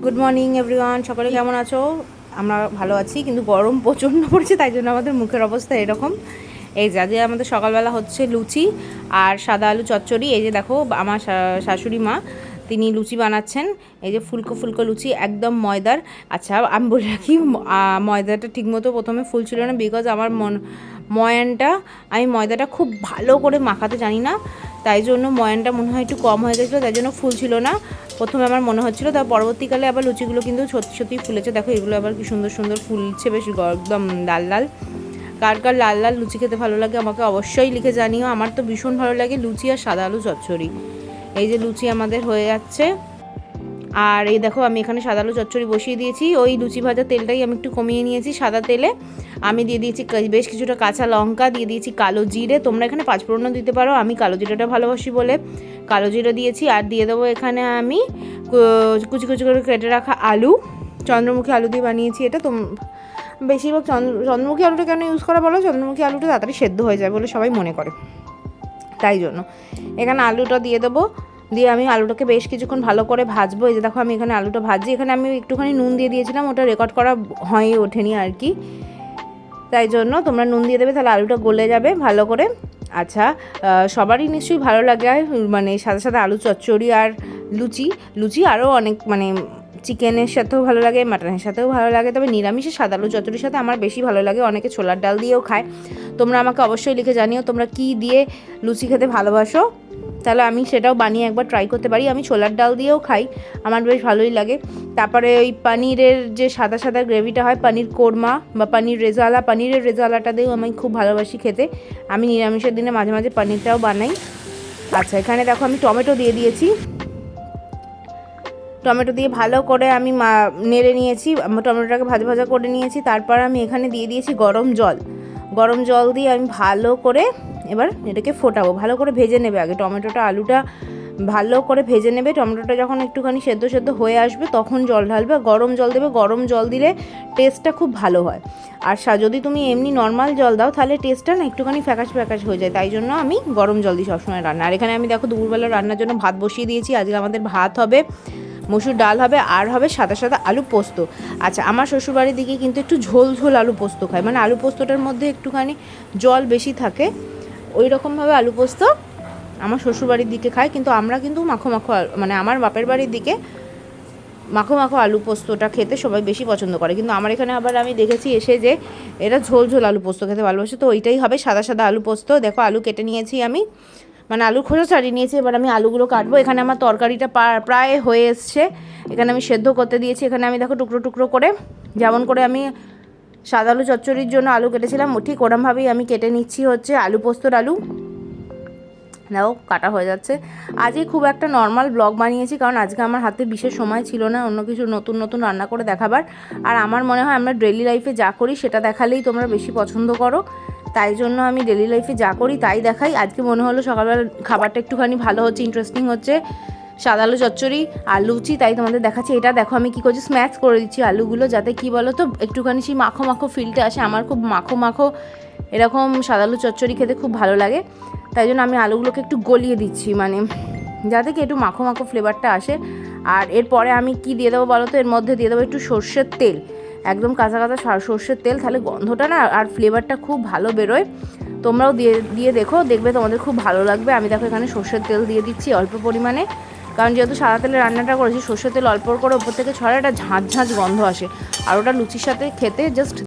Good morning everyone, সকলে কেমন আছো? আমরা ভালো আছি, কিন্তু গরম প্রচণ্ড পড়ছে, তাই জন্য আমাদের মুখের অবস্থা এরকম। এই যে আজকে আমাদের সকালবেলা হচ্ছে লুচি আর সাদা আলু চচ্চড়ি। এই যে দেখো আমার শাশুড়ি মা তিনি লুচি বানাচ্ছেন। এই যে ফুলকো ফুলকো লুচি, একদম ময়দার। আচ্ছা আমি বলে রাখি, ময়দাটা ঠিকমতো প্রথমে ফুল ছিল না, বিকজ আমার আমি ময়দাটা খুব ভালো করে মাখাতে জানি না, তাই জন্য ময়ানটা মনে হয় একটু কম হয়ে গেছিলো, তাই জন্য ফুল ছিল না প্রথমে আমার মনে হচ্ছিলো। তার পরবর্তীকালে আবার লুচিগুলো কিন্তু সত্যি সত্যিই ফুলেছে। দেখো এগুলো আবার কি সুন্দর সুন্দর ফুলছে, বেশ একদম লাল লাল। কার কার লাল লাল লুচি খেতে ভালো লাগে আমাকে অবশ্যই লিখে জানিও। আমার তো ভীষণ ভালো লাগে লুচি আর সাদা আলু চচ্চড়ি। এই যে লুচি আমাদের হয়ে যাচ্ছে, আর এই দেখো আমি এখানে সাদা আলু চচ্চড়ি বসিয়ে দিয়েছি। ওই লুচি ভাজা তেলটাই আমি একটু কমিয়ে নিয়েছি, সাদা তেলে আমি দিয়ে দিয়েছি বেশ কিছুটা কাঁচা লঙ্কা, দিয়ে দিয়েছি কালো জিরে। তোমরা এখানে পাঁচফোড়নও দিতে পারো, আমি কালো জিরেটা ভালোবাসি বলে কালো জিরে দিয়েছি। আর দিয়ে দেবো এখানে আমি কুচি কুচি করে কেটে রাখা আলু, চন্দ্রমুখী আলু দিয়ে বানিয়েছি এটা। তো বেশিরভাগ চন্দ্রমুখী আলুটা কেন ইউজ করা বলো, চন্দ্রমুখী আলুটা তাড়াতাড়ি সেদ্ধ হয়ে যায় বলে সবাই মনে করে, তাই জন্য এখানে আলুটা দিয়ে দেবো। দিয়ে আমি আলুটাকে বেশ কিছুক্ষণ ভালো করে ভাজবো। এই যে দেখো আমি এখানে আলুটা ভাজি, এখানে আমি একটুখানি নুন দিয়ে দিয়েছিলাম, ওটা রেকর্ড করা হয়ে ওঠেনি আর কি, তাই জন্য তোমরা নুন দিয়ে দেবে, তাহলে আলুটা গলে যাবে ভালো করে। আচ্ছা সবারই নিশ্চয়ই ভালো লাগে মানে সাদা সাদা আলু চচ্চড়ি আর লুচি আরও অনেক, মানে চিকেনের সাথেও ভালো লাগে, মাটনের সাথেও ভালো লাগে, তবে নিরামিষে সাদা আলু চচ্চড়ির সাথে আমার বেশি ভালো লাগে। অনেকে ছোলার ডাল দিয়েও খায়। তোমরা আমাকে অবশ্যই লিখে জানিও তোমরা কী দিয়ে লুচি খেতে ভালোবাসো, তাহলে আমি সেটাও বানিয়ে একবার ট্রাই করতে পারি। আমি ছোলার ডাল দিয়েও খাই, আমার বেশ ভালোই লাগে। তারপরে ওই পনিরের যে সাদা সাদা গ্রেভিটা হয়, পনির কোরমা বা পনিরের রেজালাটা দিয়েও আমি খুব ভালোবাসি খেতে। আমি নিরামিষের দিনে মাঝে মাঝে পনিরটাও বানাই। আচ্ছা এখানে দেখো আমি টমেটো দিয়ে দিয়েছি, টমেটো দিয়ে ভালো করে আমি নেড়ে নিয়েছি, টমেটোটাকে ভাজা ভাজা করে নিয়েছি। তারপর আমি এখানে দিয়ে দিয়েছি গরম জল দিয়ে আমি ভালো করে এবার এটাকে ফোটাবো, ভালো করে ভেজে নেবে আগে টমেটোটা, আলুটা ভালো করে ভেজে নেবে। টমেটোটা যখন একটুখানি সেদ্ধ হয়ে আসবে তখন জল ঢালবে, গরম জল দেবে। গরম জল দিলে টেস্টটা খুব ভালো হয়। আর যদি তুমি এমনি নর্মাল জল দাও তাহলে টেস্টটা না একটুখানি ফ্যাকাশ হয়ে যায়, তাই জন্য আমি গরম জল দিই সবসময় রান্না। আর এখানে আমি দেখো দুপুরবেলা রান্নার জন্য ভাত বসিয়ে দিয়েছি। আজকে আমাদের ভাত হবে, মসুর ডাল হবে, আর হবে সাদা সাদা আলু পোস্ত। আচ্ছা আমার শ্বশুরবাড়ির দিকে কিন্তু একটু ঝোল ঝোল আলু পোস্ত খায়, মানে আলু পোস্তটার মধ্যে একটুখানি জল বেশি থাকে, ওই রকমভাবে আলু পোস্ত আমার শ্বশুরবাড়ির দিকে খায়। কিন্তু আমরা কিন্তু মাখো মানে আমার বাপের বাড়ির দিকে মাখো আলু পোস্তটা খেতে সবাই বেশি পছন্দ করে। কিন্তু আমার এখানে আবার আমি দেখেছি এসে যে এরা ঝোল ঝোল আলু পোস্ত খেতে ভালোবাসে, তো ওইটাই হবে সাদা সাদা আলু পোস্ত। দেখো আলু কেটে নিয়েছি আমি, মানে আলুর খোসা ছাড়িয়ে নিয়েছি। এবার আমি আলুগুলো কাটবো। এখানে আমার তরকারিটা প্রায় হয়ে এসছে, এখানে আমি সেদ্ধ করতে দিয়েছি। এখানে আমি দেখো টুকরো টুকরো করে, যেমন করে আমি সাদা আলু চচ্চড়ির জন্য আলু কেটেছিলাম ঠিক ওরমভাবেই আমি কেটে নিচ্ছি হচ্ছে আলু পোস্তর আলু। দেখো কাটা হয়ে যাচ্ছে। আজকে খুব একটা নর্মাল ব্লগ বানিয়েছি, কারণ আজকে আমার হাতে বিশেষ সময় ছিল না অন্য কিছু নতুন রান্না করে দেখাবার। আর আমার মনে হয় আমরা ডেইলি লাইফে যা করি সেটা দেখালেই তোমরা বেশি পছন্দ করো, তাই জন্য আমি ডেইলি লাইফে যা করি তাই দেখাই। আজকে মনে হলো সকালবেলা খাবারটা একটুখানি ভালো হচ্ছে, ইন্টারেস্টিং হচ্ছে, সাদা আলু চচ্চড়ি আর লুচি, তাই তোমাদের দেখাচ্ছি। এটা দেখো আমি কী করছি, স্ম্যাশ করে দিচ্ছি আলুগুলো, যাতে কি বলো তো একটুখানি সেই মাখো ফিলটা আসে। আমার খুব মাখো এরকম সাদা আলু চচ্চড়ি খেতে খুব ভালো লাগে, তাই জন্য আমি আলুগুলোকে একটু গলিয়ে দিচ্ছি, মানে যাতে কি একটু মাখো ফ্লেভারটা আসে। আর এরপরে আমি কি দিয়ে দেবো বলো তো, এর মধ্যে দিয়ে দেবো একটু সর্ষের তেল, একদম কাঁচা সর্ষের তেল, তাহলে গন্ধটা না আর ফ্লেভারটা খুব ভালো বেরোয়। তোমরাও দিয়ে দেখবে তোমাদের খুব ভালো লাগবে। আমি দেখো এখানে সর্ষের তেল দিয়ে দিচ্ছি অল্প পরিমাণে, কারণ যেহেতু সাদা তেলে রান্নাটা করেছি, সর্ষের তেল অল্প করে ওপর থেকে ছড়া একটা ঝাঁঝ গন্ধ আসে, আর ওটা লুচির সাথে খেতে জাস্ট